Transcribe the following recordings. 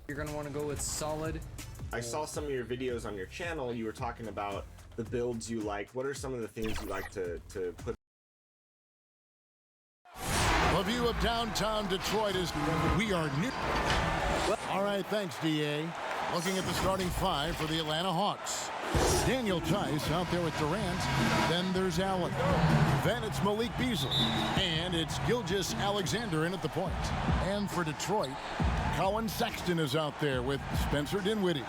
You're going to want to go with solid. I saw some of your videos on your channel. You were talking about the builds you like. What are some of the things you like to put? A view of downtown Detroit is we are new. All right, thanks, DA. Looking at the starting five for the Atlanta Hawks. Daniel Tice out there with Durant. Then there's Allen. Then it's Malik Beasley. And it's Gilgeous Alexander in at the point. And for Detroit, Colin Sexton is out there with Spencer Dinwiddie.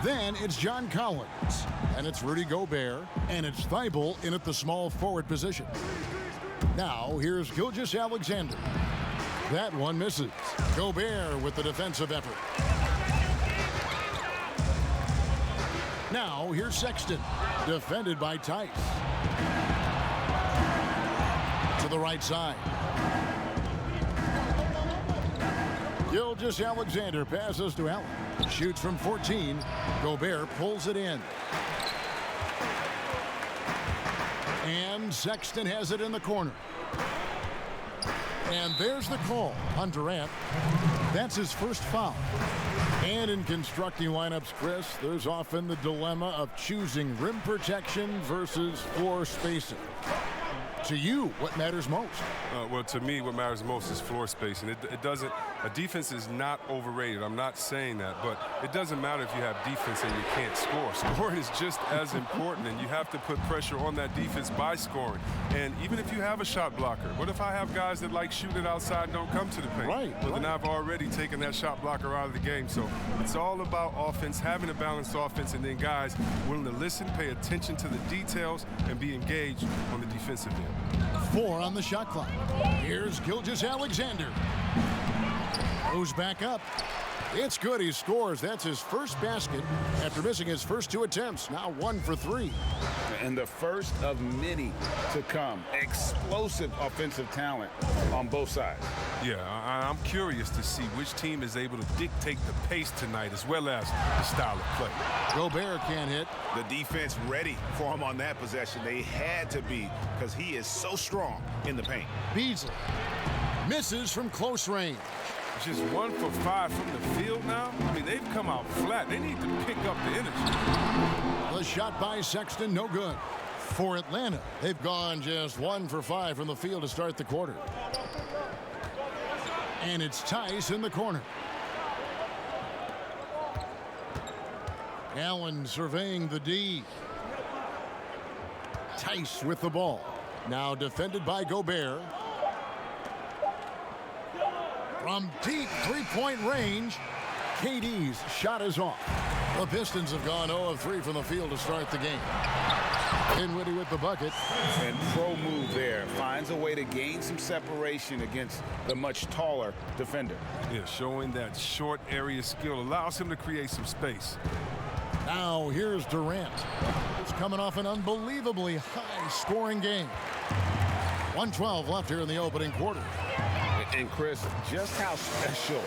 Then it's John Collins. And it's Rudy Gobert. And it's Thibault in at the small forward position. Now, here's Gilgeous Alexander. That one misses. Gobert with the defensive effort. Now, here's Sexton. Defended by Tice. To the right side. Gilgeous Alexander passes to Allen. Shoots from 14. Gobert pulls it in. And Sexton has it in the corner. And there's the call on Durant. That's his first foul. And in constructing lineups, Chris, there's often the dilemma of choosing rim protection versus floor spacing. To you, what matters most? Well, to me, what matters most is floor spacing. It doesn't. A defense is not overrated. I'm not saying that, but it doesn't matter if you have defense and you can't score. Scoring is just as important, and you have to put pressure on that defense by scoring. And even if you have a shot blocker, what if I have guys that like shoot it outside and don't come to the paint? Right. Well, then I've already taken that shot blocker out of the game. So it's all about offense, having a balanced offense, and then guys willing to listen, pay attention to the details, and be engaged on the defensive end. 4 on the shot clock. Here's Gilgeous Alexander. Goes back up. It's good. He scores. That's his first basket after missing his first 2 attempts. Now 1 for 3. And the first of many to come. Explosive offensive talent on both sides. Yeah, I'm curious to see which team is able to dictate the pace tonight as well as the style of play. Gobert can't hit. The defense ready for him on that possession. They had to be because he is so strong in the paint. Beasley misses from close range. Just 1 for 5 from the field now. I mean, they've come out flat. They need to pick up the energy. The shot by Sexton, no good. For Atlanta, they've gone just 1 for 5 from the field to start the quarter. And it's Tice in the corner. Allen surveying the D. Tice with the ball. Now defended by Gobert. From deep three-point range, KD's shot is off. The Pistons have gone 0 of 3 from the field to start the game. Dinwiddie with the bucket. And pro move there. Finds a way to gain some separation against the much taller defender. Yeah, showing that short area skill allows him to create some space. Now here's Durant. It's coming off an unbelievably high-scoring game. 1:12 left here in the opening quarter. And Chris, just how special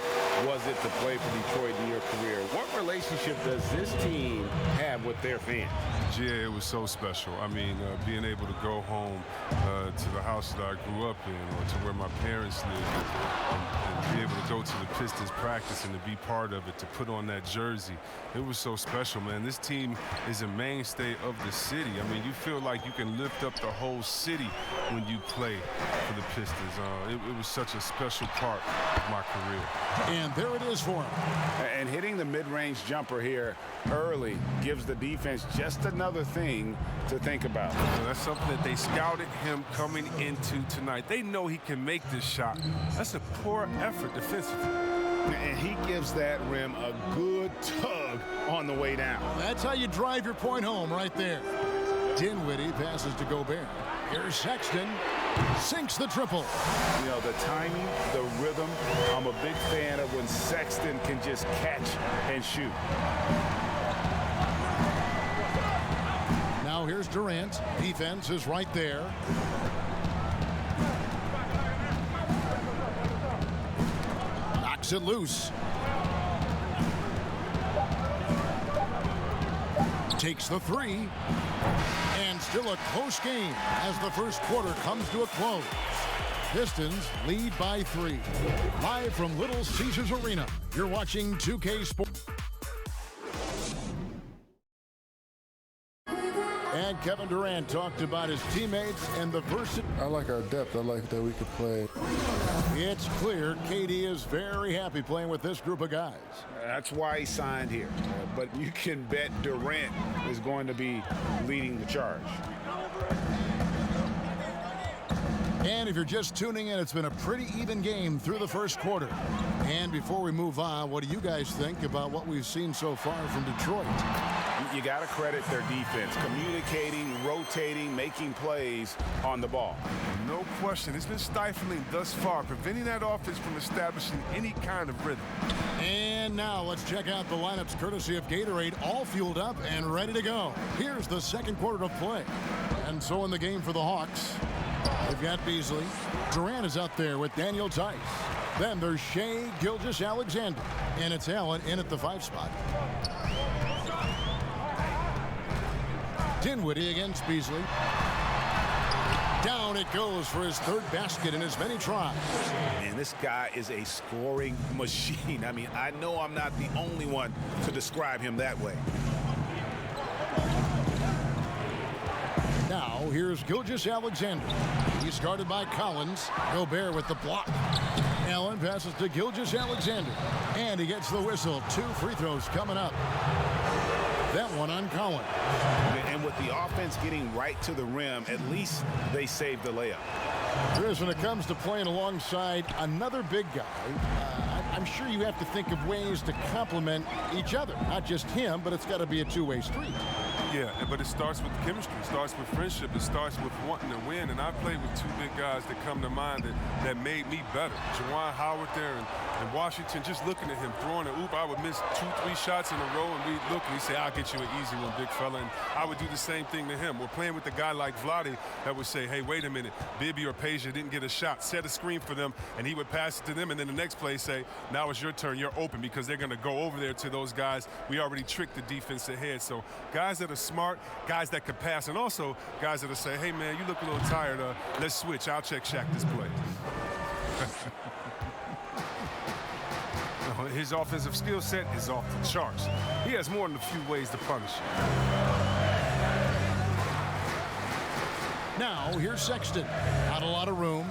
was it to play for Detroit in your career? What relationship does this team have with their fans? Yeah, it was so special. I mean, being able to go home to the house that I grew up in, or to where my parents lived, and be able to go to the Pistons practice and to be part of it, to put on that jersey, it was so special, man. This team is a mainstay of the city. I mean, you feel like you can lift up the whole city when you play for the Pistons. It was such a special part of my career. And there it is for him. And hitting the mid-range jumper here early gives the defense just another thing to think about. That's something that they scouted him coming into tonight. They know he can make this shot. That's a poor effort defensively. And he gives that rim a good tug on the way down. That's how you drive your point home right there. Dinwiddie passes to Gobert. Here's Sexton. Sinks the triple. You know, the timing, the rhythm. I'm a big fan of when Sexton can just catch and shoot. Now here's Durant. Defense is right there. Knocks it loose. Takes the 3. And still a close game as the first quarter comes to a close. Pistons lead by 3. Live from Little Caesars Arena, you're watching 2K Sports. And Kevin Durant talked about his teammates and the versatility. I like our depth. I like that we could play. It's clear KD is very happy playing with this group of guys. That's why he signed here. But you can bet Durant is going to be leading the charge. And if you're just tuning in, it's been a pretty even game through the first quarter. And before we move on, what do you guys think about what we've seen so far from Detroit? You got to credit their defense, communicating, rotating, making plays on the ball. No question. It's been stifling thus far, preventing that offense from establishing any kind of rhythm. And now let's check out the lineups courtesy of Gatorade, all fueled up and ready to go. Here's the second quarter of play. And so in the game for the Hawks, they've got Beasley. Durant is out there with Daniel Tice. Then there's Shai Gilgeous-Alexander. And it's Allen in at the 5 spot. Dinwiddie against Beasley. Down it goes for his third basket in as many tries. Man, this guy is a scoring machine. I mean, I know I'm not the only one to describe him that way. Now, here's Gilgeous-Alexander. He's guarded by Collins. Gobert with the block. Allen passes to Gilgeous-Alexander. And he gets the whistle. 2 free throws coming up. That one on Collins. And with the offense getting right to the rim, at least they saved the layup. Chris, when it comes to playing alongside another big guy, I'm sure you have to think of ways to complement each other. Not just him, but it's got to be a two-way street. Yeah, but it starts with chemistry. It starts with friendship. It starts with wanting to win. And I played with 2 big guys that come to mind that made me better. Juwan Howard there in Washington, just looking at him throwing an oop. I would miss 2-3 shots in a row, and we'd look and he'd say, I'll get you an easy one, big fella. And I would do the same thing to him. We're playing with a guy like Vlade that would say, hey, wait a minute, Bibby or Peja didn't get a shot. Set a screen for them, and he would pass it to them. And then the next play say, now it's your turn. You're open, because they're going to go over there to those guys. We already tricked the defense ahead. So guys that are smart, guys that can pass, and also guys that will say, hey, man, you look a little tired. Let's switch. I'll check Shaq this play. His offensive skill set is off the charts. He has more than a few ways to punish you. Now, here's Sexton. Not a lot of room.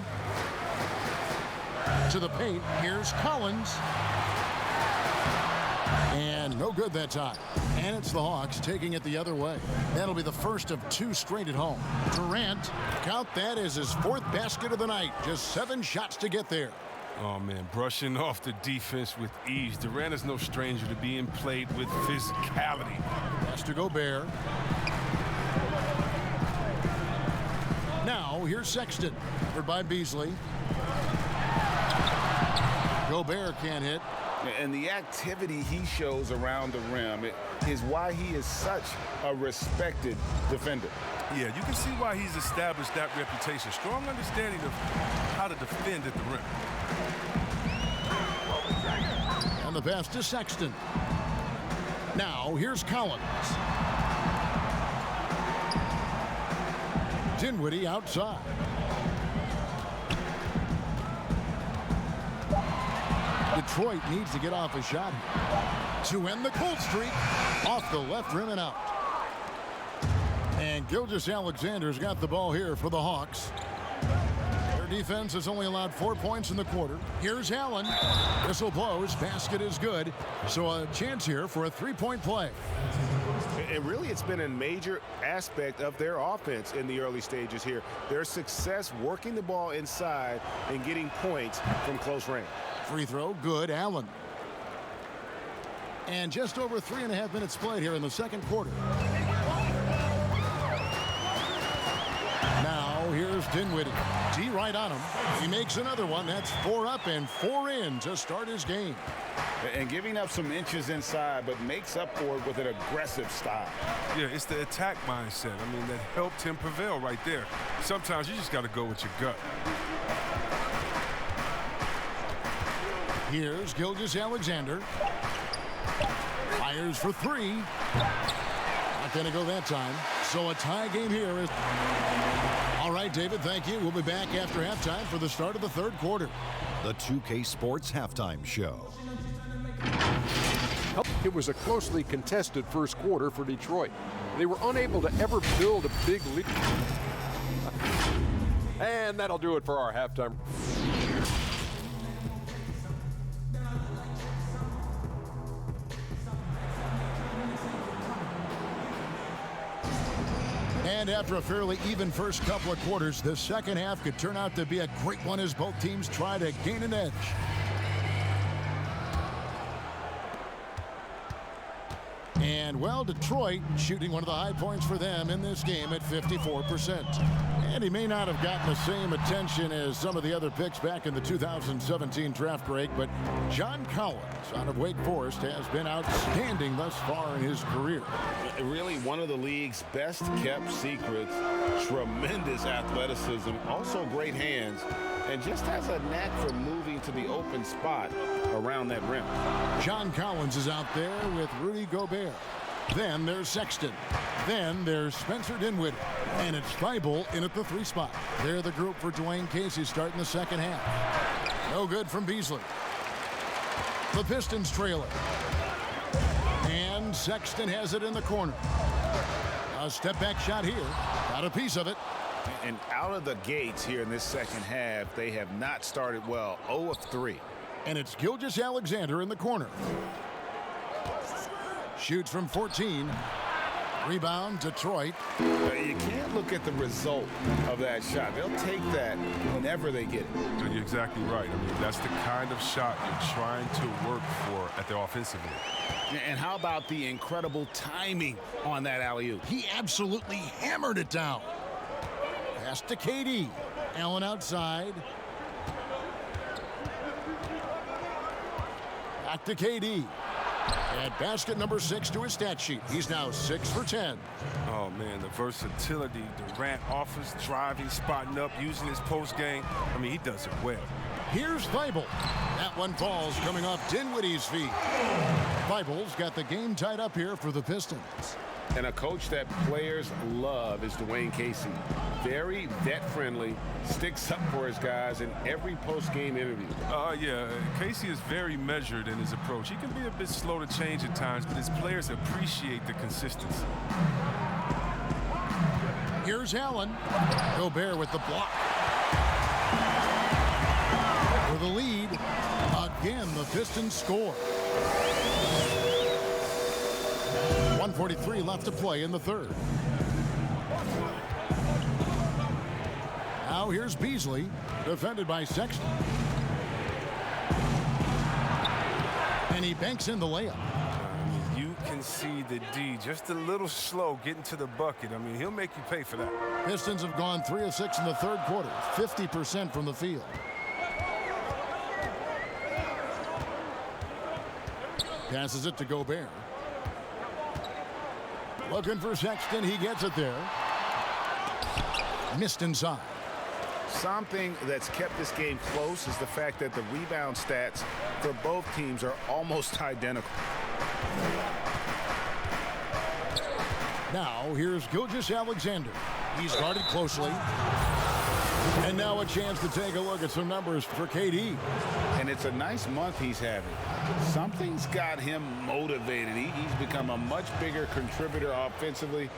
To the paint, here's Collins. And no good that time. And it's the Hawks taking it the other way. That'll be the first of 2 straight at home. Durant, count that as his 4th basket of the night. Just 7 shots to get there. Oh, man, brushing off the defense with ease. Durant is no stranger to being played with physicality. Pass to Gobert. Now, here's Sexton. Covered by Beasley. Gobert can't hit. And the activity he shows around the rim is why he is such a respected defender. Yeah, you can see why he's established that reputation. Strong understanding of how to defend at the rim. And the pass to Sexton. Now, here's Collins. Dinwiddie outside. Detroit needs to get off a shot to end the cold streak. Off the left rim and out. And Gilgeous-Alexander's got the ball here for the Hawks. Their defense has only allowed 4 points in the quarter. Here's Allen. Whistle blows. Basket is good. So a chance here for a 3-point play. And really, it's been a major aspect of their offense in the early stages here. Their success working the ball inside and getting points from close range. Free throw, good. Allen. And just over 3.5 minutes played here in the second quarter. Now here's Dinwiddie. D right on him. He makes another one. That's 4 up and 4 in to start his game. And giving up some inches inside, but makes up for it with an aggressive style. Yeah, it's the attack mindset. I mean, that helped him prevail right there. Sometimes you just got to go with your gut. Here's Gilgeous-Alexander. Fires for 3. Not going to go that time. So a tie game here. All right, David, thank you. We'll be back after halftime for the start of the third quarter. The 2K Sports Halftime Show. It was a closely contested first quarter for Detroit. They were unable to ever build a big lead. And that'll do it for our halftime. And after a fairly even first couple of quarters, the second half could turn out to be a great one as both teams try to gain an edge. And, well, Detroit shooting one of the high points for them in this game at 54%. And he may not have gotten the same attention as some of the other picks back in the 2017 draft break, but John Collins out of Wake Forest has been outstanding thus far in his career. Really one of the league's best kept secrets. Tremendous athleticism, also great hands, and just has a knack for moving to the open spot around that rim. John Collins is out there with Rudy Gobert. Then there's Sexton. Then there's Spencer Dinwiddie. And it's Thibault in at the 3 spot. They're the group for Dwayne Casey starting the second half. No good from Beasley. The Pistons trail it. And Sexton has it in the corner. A step back shot here. Got a piece of it. And out of the gates here in this second half, they have not started well. 0 of 3. And it's Gilgeous-Alexander in the corner. Shoots from 14. Rebound, Detroit. You can't look at the result of that shot. They'll take that whenever they get it. You're exactly right. I mean, that's the kind of shot you're trying to work for at the offensive end. And how about the incredible timing on that alley-oop? He absolutely hammered it down. Pass to KD. Allen outside. Back to KD. At basket number 6 to his stat sheet. He's now 6 for 10. Oh, man, the versatility Durant offers, driving, spotting up, using his post game. I mean, he does it well. Here's Thibault. That one falls coming off Dinwiddie's feet. Thibault's got the game tied up here for the Pistons. And a coach that players love is Dwayne Casey. Very vet-friendly, sticks up for his guys in every post-game interview. Yeah, Casey is very measured in his approach. He can be a bit slow to change at times, but his players appreciate the consistency. Here's Allen. Gobert with the block. For the lead. Again, the Pistons score. 1:43 left to play in the third. Now here's Beasley, defended by Sexton. And he banks in the layup. You can see the D just a little slow getting to the bucket. I mean, he'll make you pay for that. Pistons have gone 3 of 6 in the third quarter, 50% from the field. Passes it to Gobert. Looking for Sexton. He gets it there. Missed inside. Something that's kept this game close is the fact that the rebound stats for both teams are almost identical. Now, here's Gilgeous-Alexander. He's guarded closely. And now a chance to take a look at some numbers for KD. And it's a nice month he's having. Something's got him motivated. He's become a much bigger contributor offensively.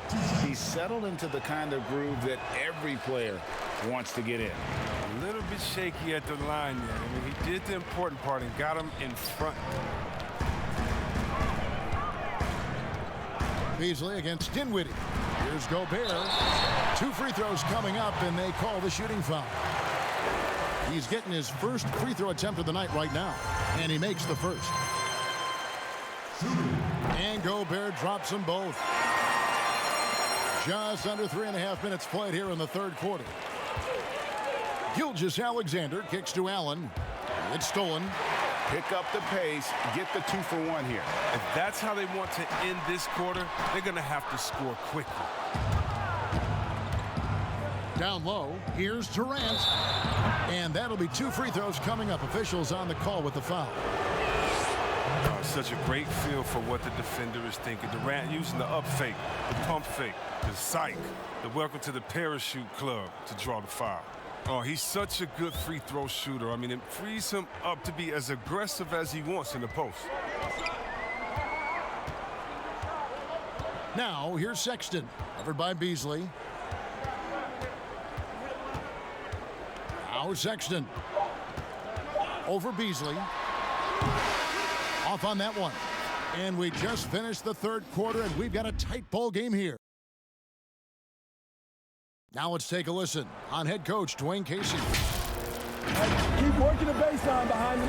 He's settled into the kind of groove that every player wants to get in. A little bit shaky at the line there. I mean, he did the important part and got him in front. Beasley against Dinwiddie. Here's Gobert. 2 free throws coming up, and they call the shooting foul. He's getting his first free throw attempt of the night right now, and he makes the first. And Gobert drops them both. Just under 3.5 minutes played here in the third quarter. Gilgeous-Alexander kicks to Allen. It's stolen. Pick up the pace, get the 2-for-1 here. If that's how they want to end this quarter, they're going to have to score quickly. Down low, here's Durant. And that'll be 2 free throws coming up. Officials on the call with the foul. such a great feel for what the defender is thinking. Durant using the up fake, the pump fake, the psych, the welcome to the parachute club to draw the foul. Oh, he's such a good free throw shooter. I mean, it frees him up to be as aggressive as he wants in the post. Now, here's Sexton, covered by Beasley. Now Sexton. Over Beasley. Off on that one. And we just finished the third quarter, and we've got a tight ball game here. Now let's take a listen on head coach Dwayne Casey. Keep working the baseline behind me.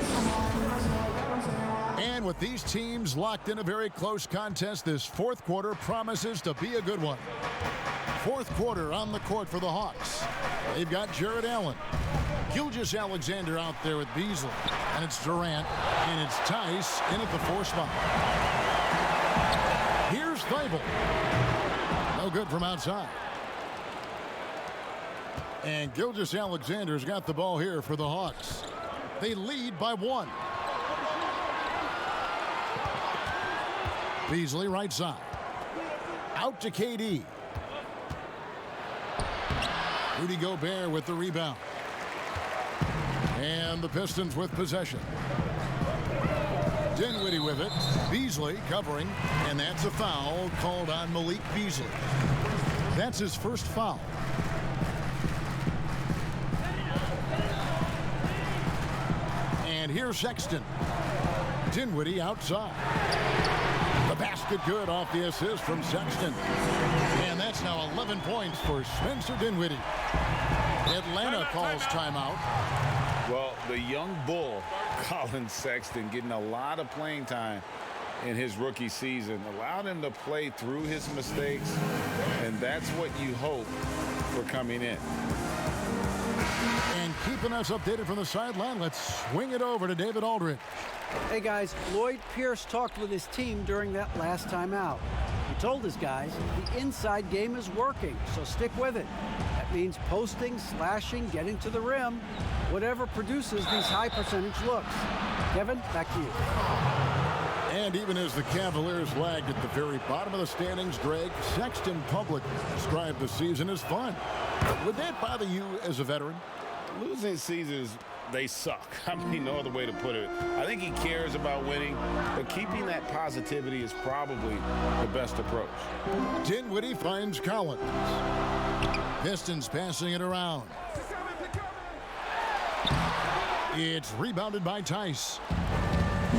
And with these teams locked in a very close contest, this fourth quarter promises to be a good one. Fourth quarter on the court for the Hawks. They've got Jared Allen. Gilgeous-Alexander out there with Beasley. And it's Durant. And it's Tice in at the 4 spot. Here's Thibault. No good from outside. And Gilgeous-Alexander's got the ball here for the Hawks. They lead by 1. Beasley right side. Out to KD. Rudy Gobert with the rebound. And the Pistons with possession. Dinwiddie with it. Beasley covering. And that's a foul called on Malik Beasley. That's his first foul. And here's Sexton. Dinwiddie outside. The basket good off the assist from Sexton. And that's now 11 points for Spencer Dinwiddie. Atlanta calls timeout. Well, the young bull, Colin Sexton, getting a lot of playing time in his rookie season. Allowed him to play through his mistakes, and that's what you hope for coming in. And keeping us updated from the sideline, let's swing it over to David Aldridge. Hey guys, Lloyd Pierce talked with his team during that last time out. He told his guys the inside game is working, so stick with it. That means posting, slashing, getting to the rim, whatever produces these high percentage looks. Kevin, back to you. And even as the Cavaliers lagged at the very bottom of the standings, Greg, Sexton publicly described the season as fun. Would that bother you as a veteran? Losing seasons, they suck. I mean, no other way to put it. I think he cares about winning, but keeping that positivity is probably the best approach. Dinwiddie finds Collins. Pistons passing it around. It's rebounded by Tice.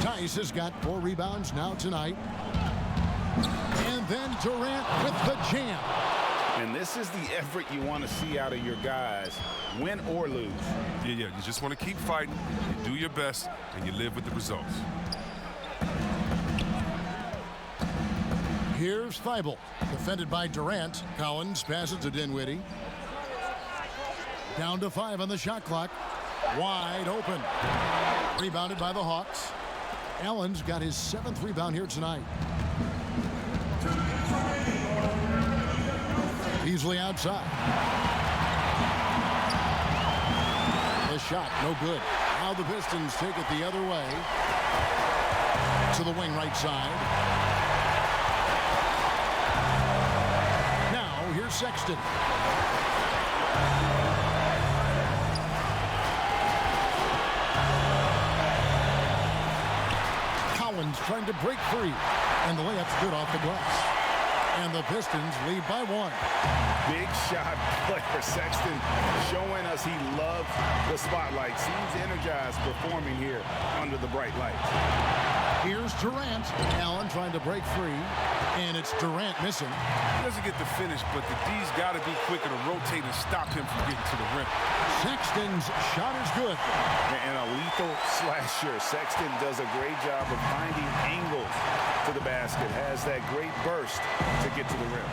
Tice has got 4 rebounds now tonight. And then Durant with the jam. And this is the effort you want to see out of your guys, win or lose. Yeah, you just want to keep fighting, you do your best, and you live with the results. Here's Thibault, defended by Durant. Collins passes to Dinwiddie. Down to 5 on the shot clock. Wide open. Rebounded by the Hawks. Allen's got his 7th rebound here tonight. Beasley outside. The shot, no good. Now the Pistons take it the other way. To the wing right side. Now here's Sexton. Collins trying to break free. And the layup's good off the glass. And the Pistons lead by 1. Big shot player. Sexton showing us he loves the spotlight. Seems energized performing here under the bright lights. Here's Durant. Allen trying to break free. And it's Durant missing. He doesn't get the finish, but the D's got to be quicker to rotate and stop him from getting to the rim. Sexton's shot is good. And a lethal slasher. Sexton does a great job of finding angles to the basket. Has that great burst to get to the rim.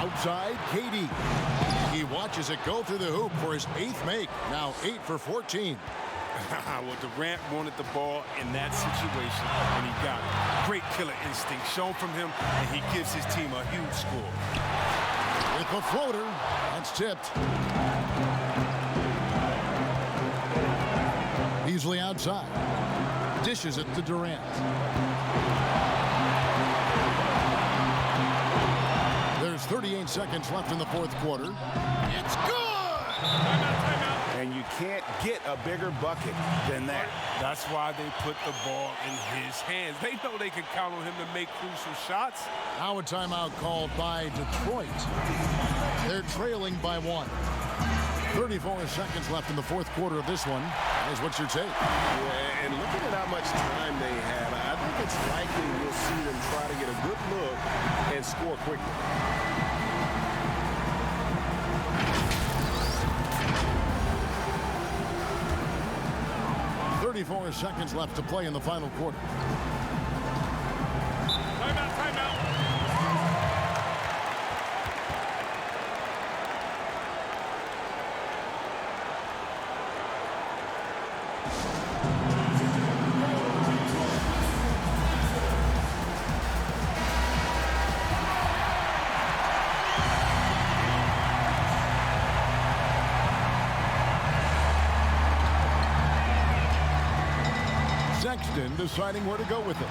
Outside, KD. He watches it go through the hoop for his 8th make. Now 8 for 14. Well, Durant wanted the ball in that situation, and he got it. Great killer instinct shown from him, and he gives his team a huge score. With the floater, that's tipped. Beasley outside. Dishes it to Durant. There's 38 seconds left in the fourth quarter. It's good! And you can't get a bigger bucket than that. That's why they put the ball in his hands. They know they can count on him to make crucial shots. Now a timeout called by Detroit. They're trailing by 1. 34 seconds left in the fourth quarter of this one. Here's what's your take? Yeah, and looking at how much time they have, I think it's likely we'll see them try to get a good look and score quickly. Four seconds left to play in the final quarter. Timeout, timeout. Sexton deciding where to go with it.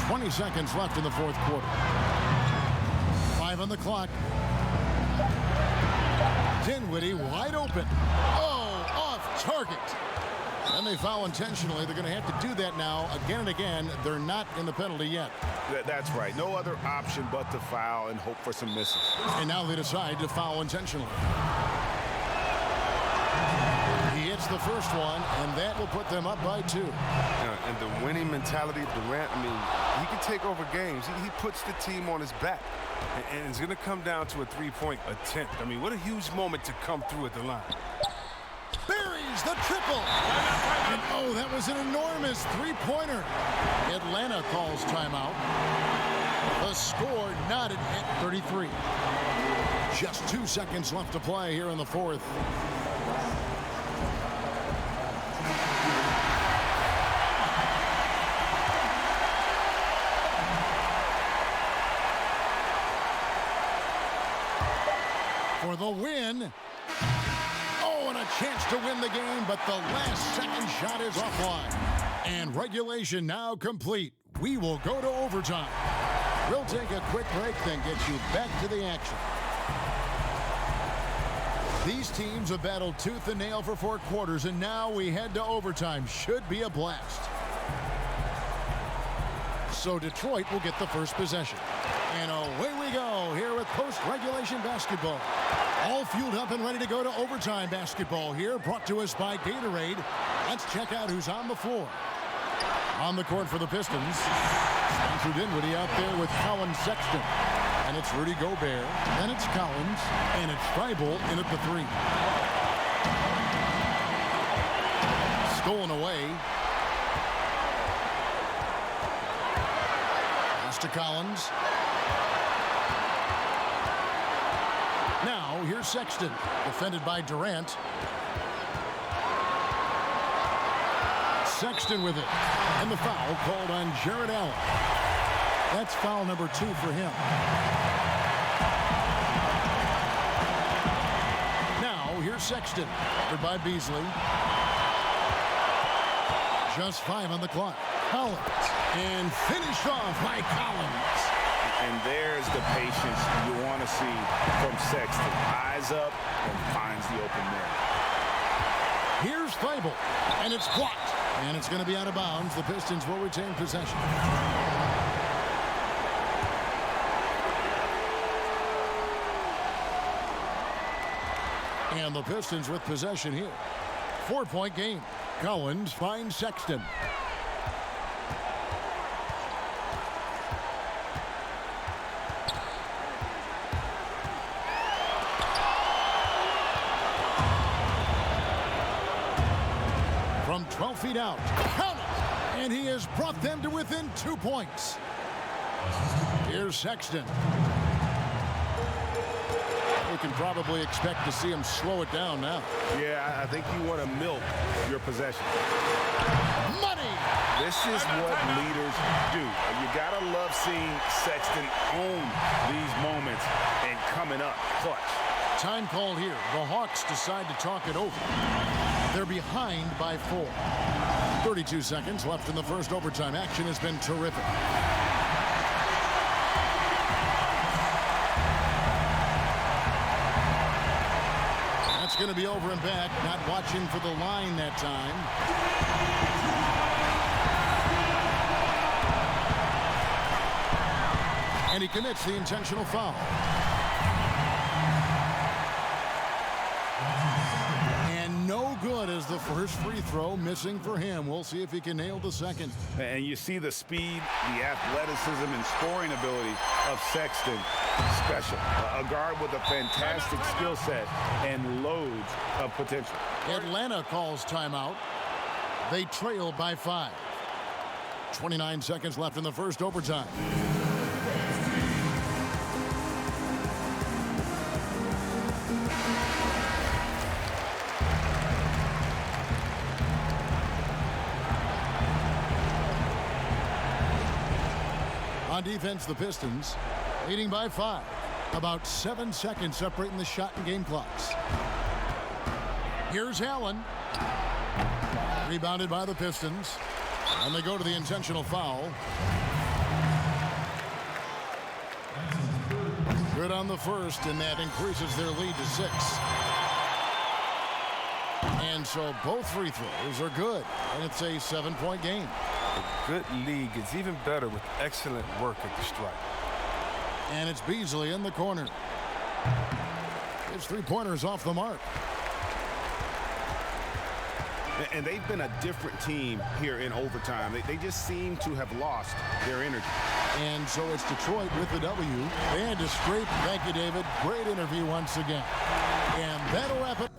20 seconds left in the fourth quarter. 5 on the clock. Dinwiddie wide open. Oh, off target. And they foul intentionally. They're going to have to do that now again and again. They're not in the penalty yet. That's right. No other option but to foul and hope for some misses. And now they decide to foul intentionally. He hits the first one, and that will put them up by 2. And the winning mentality of Durant, I mean, he can take over games. He puts the team on his back. And it's going to come down to a three-point attempt. I mean, what a huge moment to come through at the line. Buries the triple. And oh, that was an enormous three-pointer. Atlanta calls timeout. The score knotted at 33. Just 2 seconds left to play here in the fourth. For the win. Oh, and a chance to win the game, but the last second shot is offline. And regulation now complete. We will go to overtime. We'll take a quick break, then get you back to the action. These teams have battled tooth and nail for 4 quarters, and now we head to overtime. Should be a blast. So Detroit will get the first possession. And away we go here with post-regulation basketball. All fueled up and ready to go to overtime basketball here, brought to us by Gatorade. Let's check out who's on the floor. On the court for the Pistons, Spencer Dinwiddie out there with Colin Sexton. And it's Rudy Gobert, then it's Collins, and it's Thibault in at the 3. Stolen away. Pass to Collins. Now, here's Sexton, defended by Durant. Sexton with it. And the foul called on Jared Allen. That's foul number 2 for him. Now, here's Sexton, covered by Beasley. Just 5 on the clock. Collins. And finished off by Collins. And there's the patience you want to see from Sexton. Eyes up and finds the open man. Here's Thibault, and it's blocked. And it's going to be out of bounds. The Pistons will retain possession. And the Pistons with possession here. 4-point game. Collins finds Sexton. From 12 feet out, count it! And he has brought them to within 2 points. Here's Sexton. We can probably expect to see him slow it down now. Yeah, I think you want to milk your possession. Money! This is what leaders do. You gotta love seeing Sexton own these moments and coming up clutch. Time called here. The Hawks decide to talk it over. They're behind by 4. 32 seconds left in the first overtime. Action has been terrific. That's going to be over and back. Not watching for the line that time. And he commits the intentional foul. And no good as the first free throw missing for him. We'll see if he can nail the second. And you see the speed, the athleticism, and scoring ability of Sexton. Special. A guard with a fantastic skill set and loads of potential. Atlanta calls timeout. They trail by 5. 29 seconds left in the first overtime. On defense, the Pistons leading by 5. About 7 seconds separating the shot and game clocks. Here's Allen. Rebounded by the Pistons. And they go to the intentional foul. Good on the first, and that increases their lead to 6. And so both free throws are good, and it's a 7-point game. A good league is even better with excellent work at the stripe. And it's Beasley in the corner. His three-pointer's off the mark. And they've been a different team here in overtime. They just seem to have lost their energy. And so it's Detroit with the W. They had to scrape. Thank you, David. Great interview once again. And that'll wrap it.